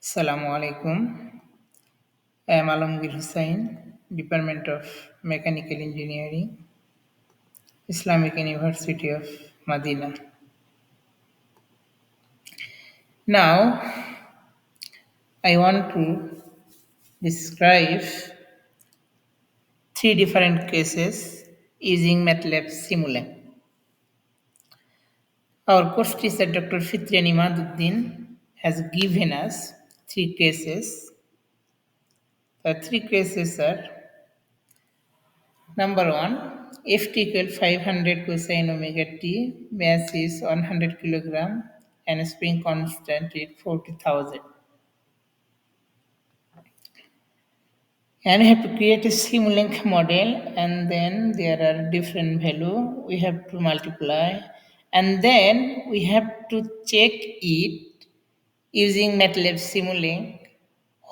Assalamu alaikum. I am Alamgir Hussain, Department of Mechanical Engineering, Islamic University of Medina. Now, I want to describe three different cases using matlab simulink. Our course teacher Dr. Fitrian Imaduddin has given us three cases. The three cases are: number one, Ft equal 500 cosine omega t, mass is 100 kilogram, and spring constant is 40,000. And we have to create a simulink model, and then there are different value we have to multiply, and then we have to check it using MATLAB simulink.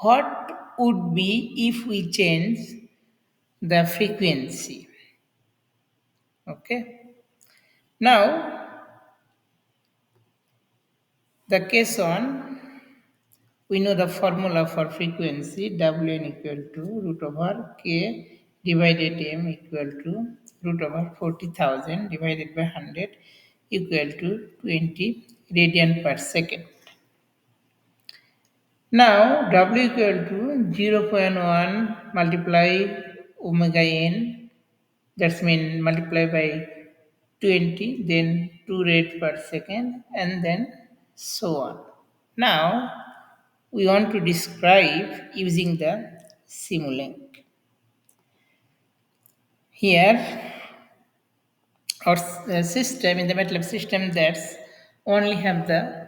What would be if we change the frequency? Okay. Now, the case on, we know the formula for frequency Wn equal to root over k divided m equal to root over 40,000 divided by 100 equal to 20 radian per second. Now W equal to 0.1 multiply omega n, that's mean multiply by 20, then 2 rate per second, and then so on. Now we want to describe using the simulink. Here, our system in the MATLAB system that's only have the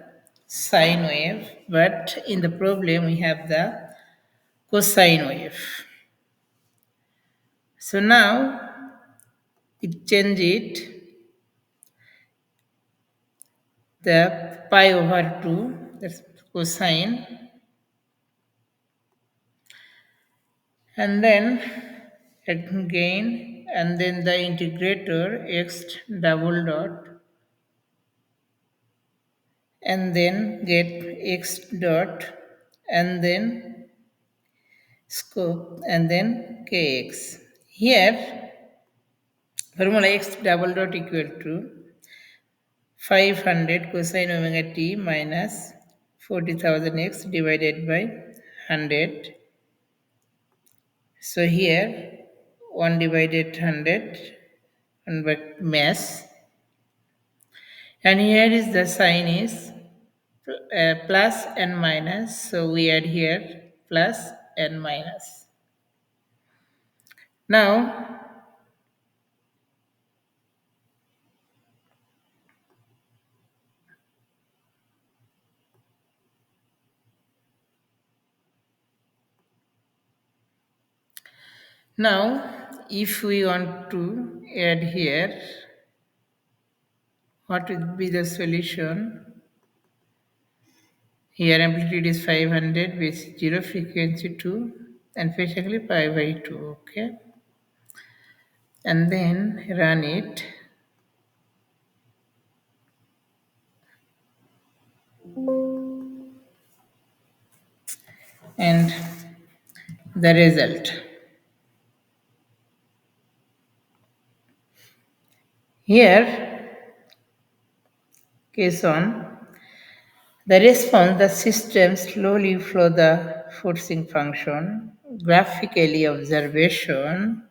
sine wave, but in the problem we have the cosine wave. So now we change it the pi over 2, that's cosine, and then again, and then the integrator x double dot, and then get x dot, and then scope, and then kx. Here, formula x double dot equal to 500 cosine omega t minus 40,000 x divided by 100. So here 1 divided 100 and by mass, and here is the sign is plus and minus, so we add here plus and minus. Now if we want to add here, what would be the solution? Here amplitude is 500, base 0, frequency 2, and basically pi by 2, okay? And then run it. And the result. Here, case on, the response, the system slowly follow the forcing function. Graphically observation,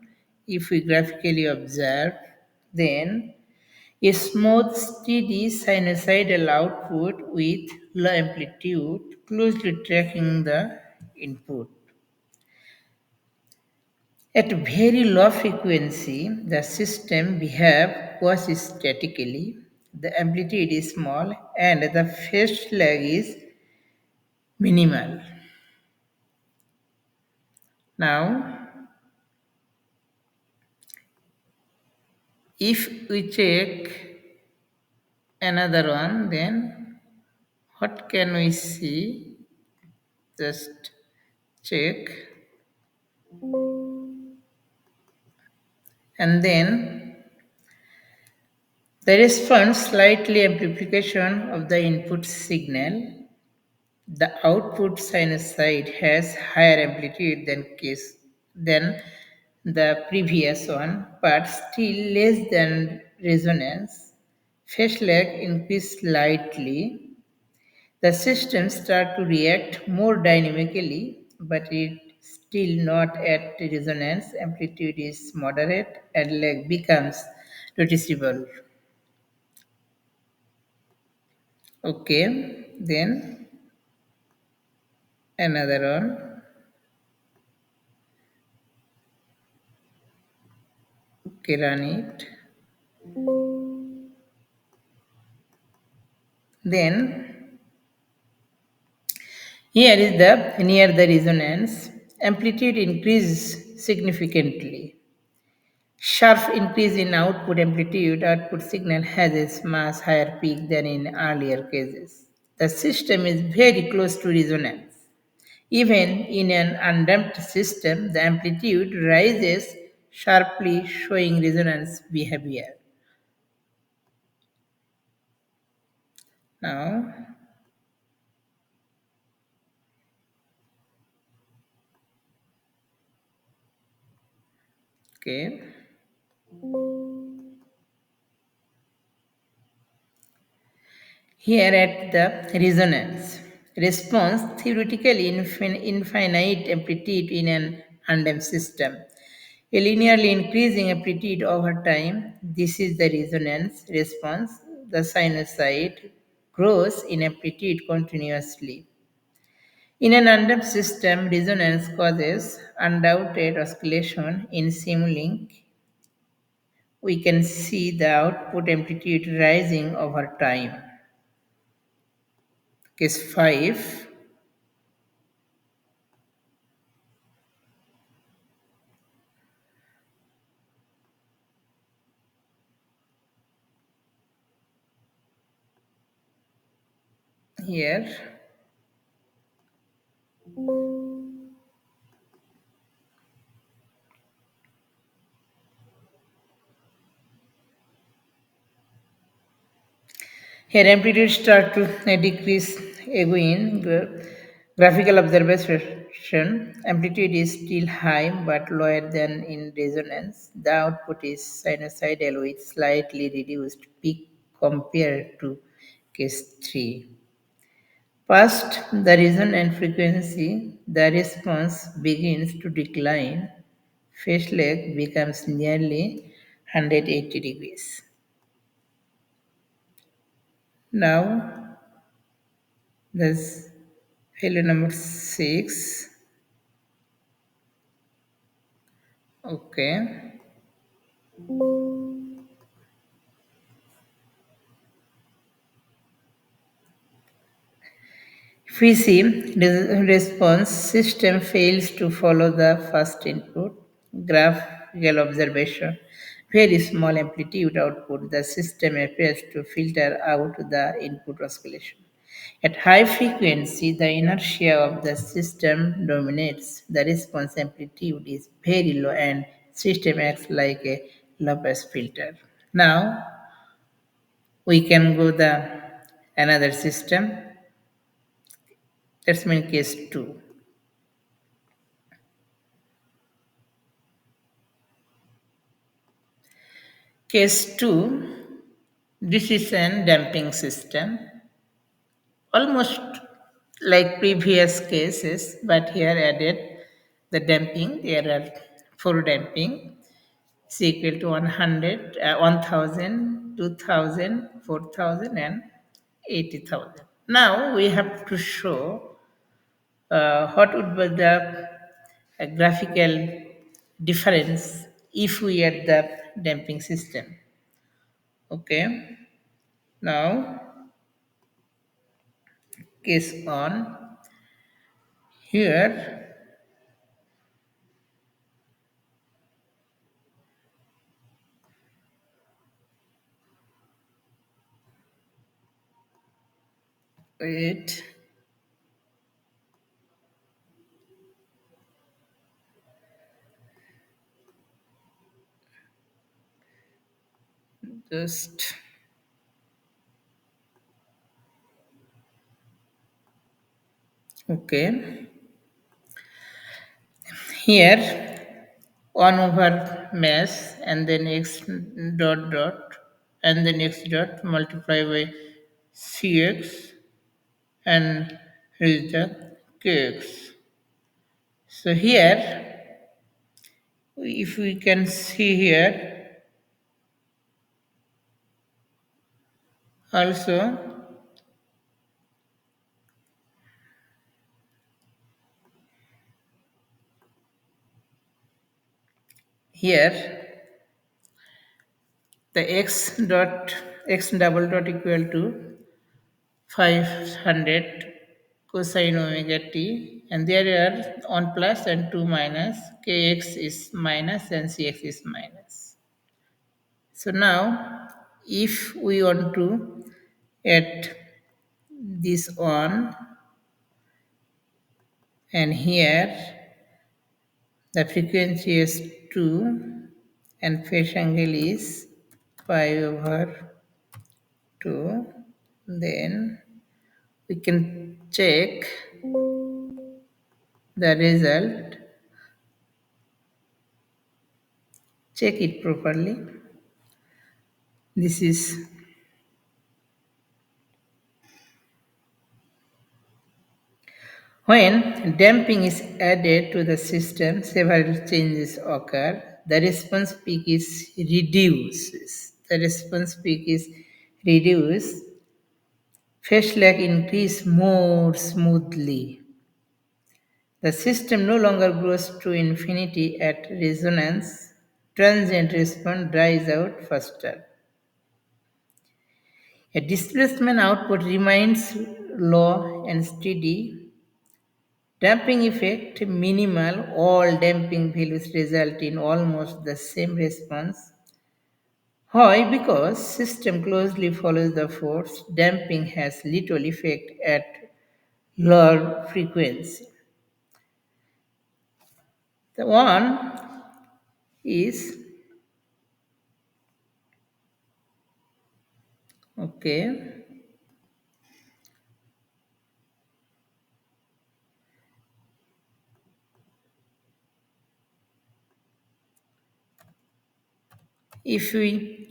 if we graphically observe, then a smooth, steady sinusoidal output with low amplitude closely tracking the input. At very low frequency, the system behaves quasi-statically. The amplitude is small and the phase lag is minimal. Now, if we check another one, then what can we see? Just check. And then the response slightly amplification of the input signal. The output sinusoid has higher amplitude than the previous one, but still less than resonance. Phase lag increase slightly. The system start to react more dynamically, but it still not at resonance. Amplitude is moderate and lag becomes noticeable. Okay, then another one. Okay, run it. Then here is the near the resonance. Amplitude increases significantly. Sharp increase in output amplitude, output signal has a much higher peak than in earlier cases. The system is very close to resonance. Even in an undamped system, the amplitude rises sharply, showing resonance behavior. Now, okay, here at the resonance response, theoretically infinite amplitude in an undamped system. A linearly increasing amplitude over time, this is the resonance response. The sinusoid grows in amplitude continuously. In an undamped system, resonance causes undoubted oscillation. In simulink, we can see the output amplitude rising over time. Case 5. Here, here amplitude start to decrease again. Graphical observation amplitude is still high but lower than in resonance. The output is sinusoidal with slightly reduced peak compared to case 3. Past the resonant frequency, the response begins to decline. Phase lag becomes nearly 180 degrees. Now, this failure number 6. Okay. If we see the response system fails to follow the first input, graphical observation, very small amplitude output, the system appears to filter out the input oscillation. At high frequency, the inertia of the system dominates. The response amplitude is very low and system acts like a low pass filter. Now we can go the another system. That's mean case 2. Case 2, this is an damping system, almost like previous cases, but here added the damping. There are 4 damping is equal to 100, 1000, 2000, 4000, and 80,000. Now we have to show what would be the graphical difference if we add the damping system. Okay. Now, case on here, wait, just Okay. Here 1 over mass and then x dot dot and then x dot multiply by cx and is the kx. So here, if we can see here, also here the x double dot equal to 500 cosine omega t, and there are 1 plus and 2 minus, kx is minus and cx is minus. So now if we want to add this on, and here the frequency is 2 and phase angle is pi over 2, then we can check the result, check it properly. This is when damping is added to the system, several changes occur. The response peak is reduced. The response peak is reduced. Phase lag increase more smoothly. The system no longer grows to infinity at resonance. Transient response dries out faster. A displacement output remains low and steady. Damping effect minimal, all damping values result in almost the same response. Why? Because system closely follows the force. Damping has little effect at lower frequency. The one is okay. If we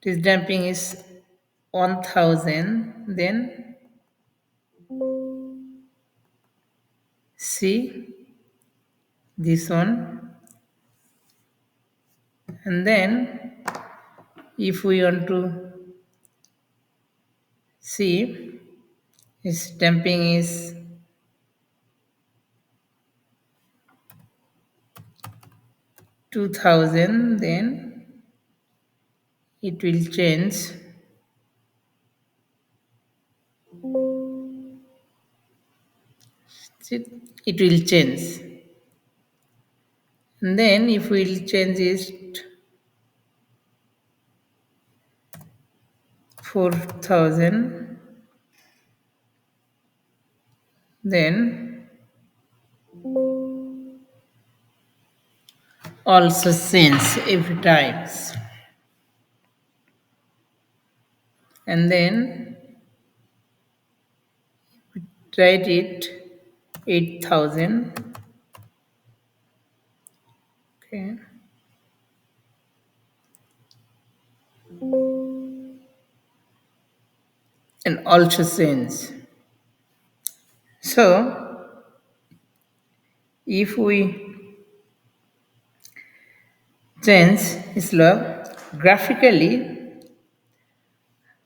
this damping is 1000, then see this one, and then if we want to see its damping is 2000, then it will change. It will change, and then if we'll change it 4000, then also change every times, and then write it 8000. Okay, and also change. So if we change slope graphically,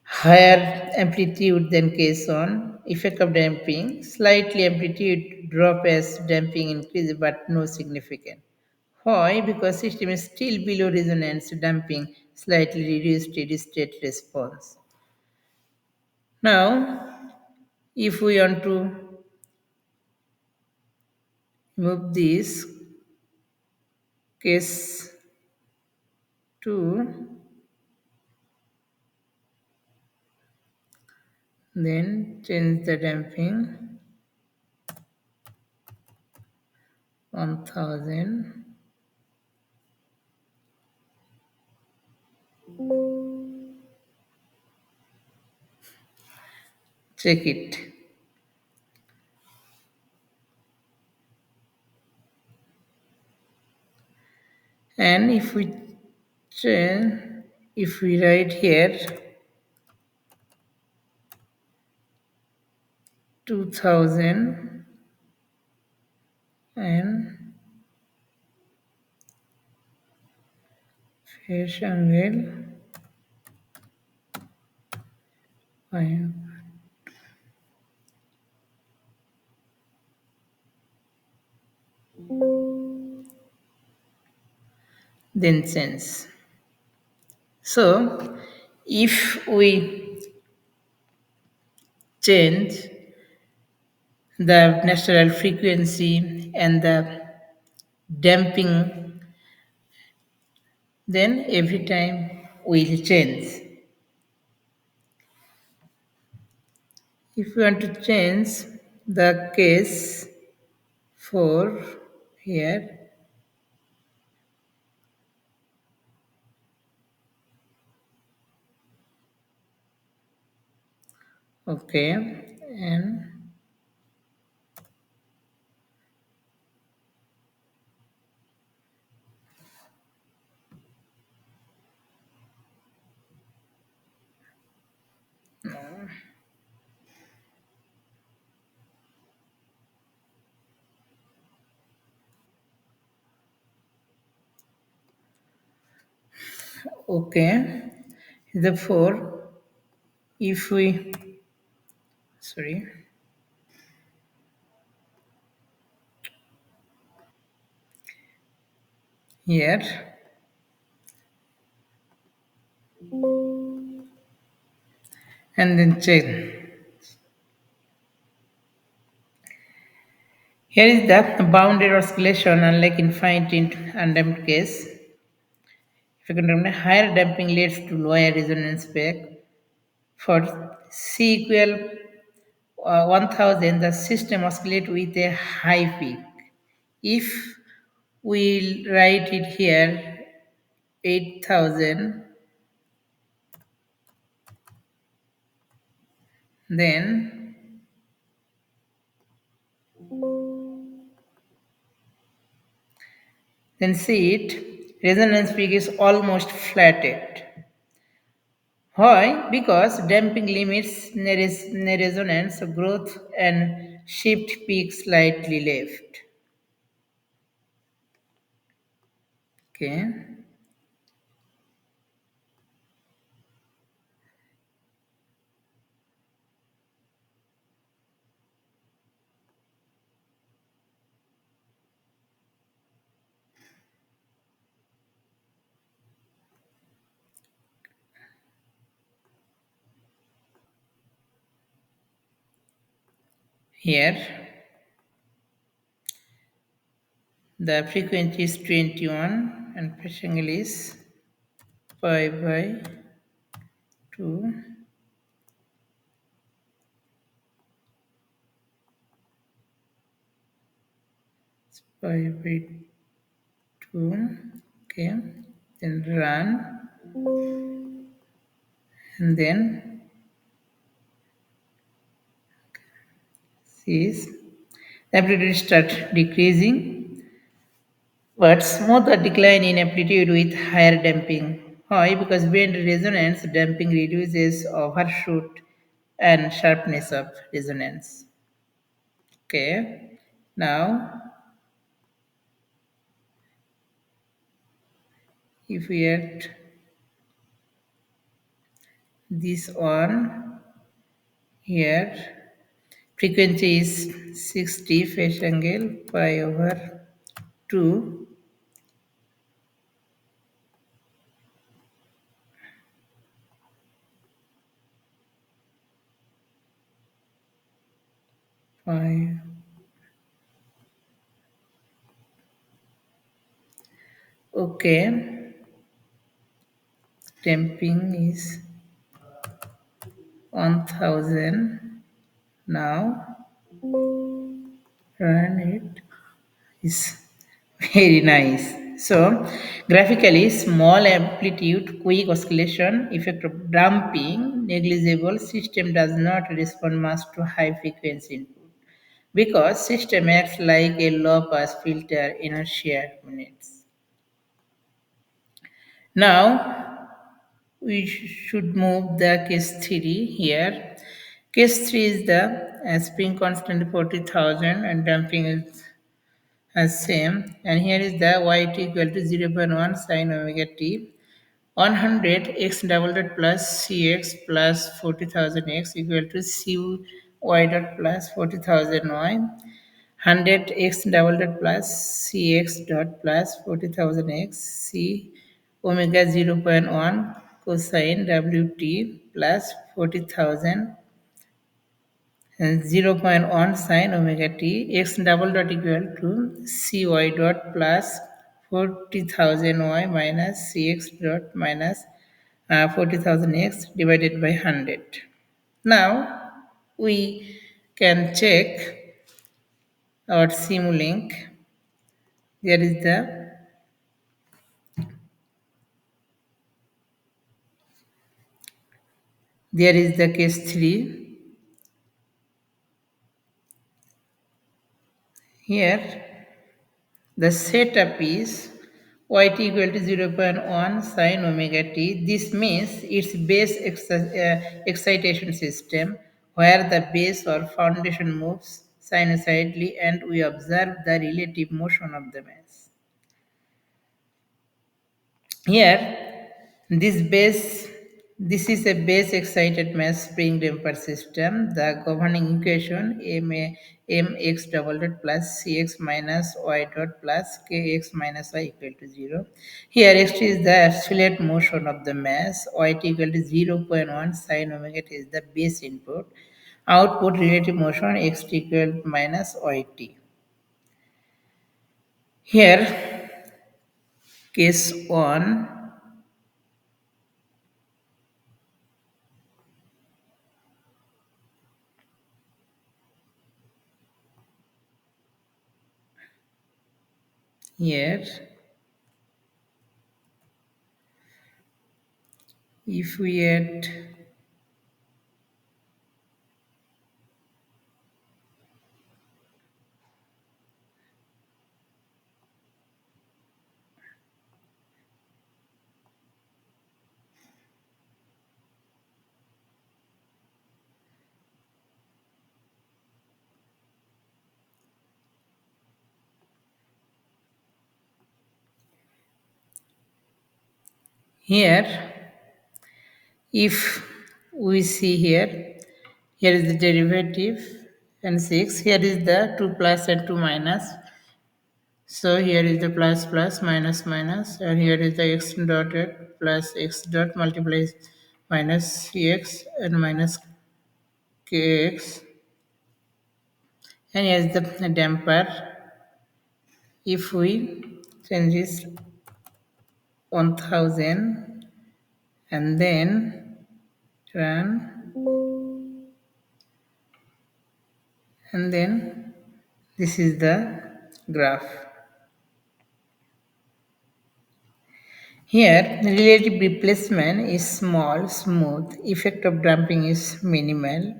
higher amplitude than case on, effect of damping, slightly amplitude drop as damping increases but no significant. Why? Because system is still below resonance, damping slightly reduced steady state response. Now, if we want to move this case 2, then change the damping 1000. Check it. And if we change, if we write here 2000 and phase angle pi, then sense. So if we change the natural frequency and the damping, then every time will change. If we want to change the case for here, okay, and okay. Therefore, if we sorry here and then check. Here is the bounded oscillation, unlike infinite undamped case. If you can remember, higher damping leads to lower resonance spec. For C equal 1000, the system oscillates with a high peak. If we write it here 8000, then see it, resonance peak is almost flattened. Why? Because damping limits resonance growth and shift peak slightly left. Okay. Here the frequency is 21 and pitch angle is pi by 2, pi by 2. Okay. Then run and then cease. The amplitude start decreasing, but smoother decline in amplitude with higher damping. Why? Because bend resonance damping reduces overshoot and sharpness of resonance. Okay. Now, if we add this on here, frequency is 60, phase angle pi over 2, pi. Okay, damping is 1000. Now run it is very nice. So graphically, small amplitude, quick oscillation, effect of damping, negligible. System does not respond much to high frequency input because system acts like a low pass filter inertia units. Now we should move the case 3 here. Case 3 is the spring constant 40,000 and damping is as same. And here is the yt equal to 0.1 sine omega t. 100 x double dot plus cx plus 40,000 x equal to cy dot plus 40,000 y. 100 x double dot plus cx dot plus 40,000 x c omega 0.1 cosine wt plus 40,000 and 0.1 sine omega t x double dot equal to cy dot plus 40,000 y minus cx dot minus 40,000 x divided by 100. Now we can check our simulink. There is the case 3 here. The setup is yt equal to 0.1 sine omega t. This means it's base excitation system where the base or foundation moves sinusoidally and we observe the relative motion of the mass. Here, this is a base excited mass spring damper system. The governing equation mx double dot plus cx minus y dot plus kx minus y equal to 0. Here x is the absolute motion of the mass, y t equal to 0.1 sine omega t is the base input. Output relative motion x t equal to minus yt. Here, case 1. Here, if we add here, if we see here, here is the derivative and 6, here is the 2 plus and 2 minus. So here is the plus plus minus minus and here is the x dotted plus x dot multiplies minus cx and minus kx. And here is the damper. If we change this 1000 and then run and then this is the graph. Here, relative displacement is small, smooth. Effect of damping is minimal.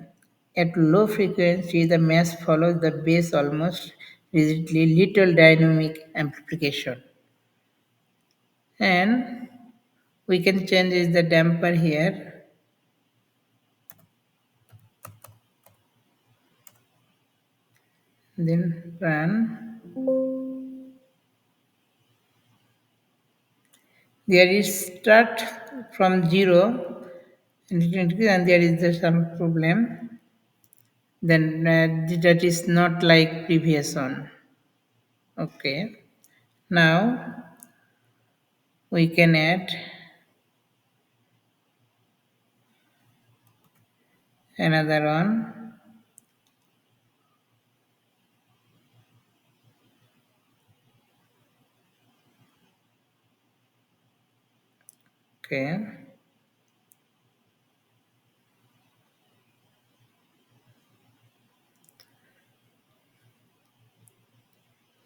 At low frequency, the mass follows the base almost rigidly, little dynamic amplification. And we can change the damper here. Then run. There is start from 0 and there is some problem. Then that is not like previous one. Okay. Now we can add another one. Okay.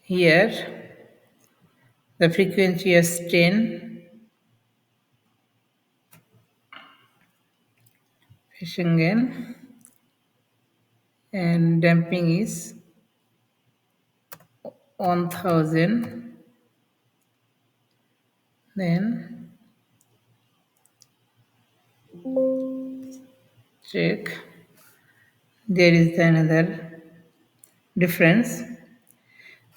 Here the frequency is 10. Fishing again. And damping is 1000. Then check. There is another difference.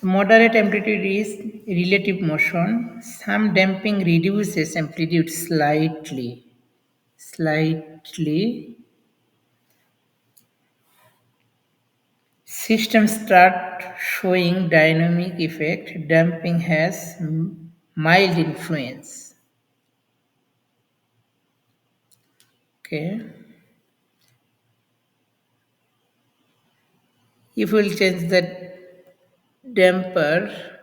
Moderate amplitude is relative motion. Some damping reduces amplitude slightly. Slightly. Systems start showing dynamic effect. Damping has mild influence. Okay. If we'll change the damper,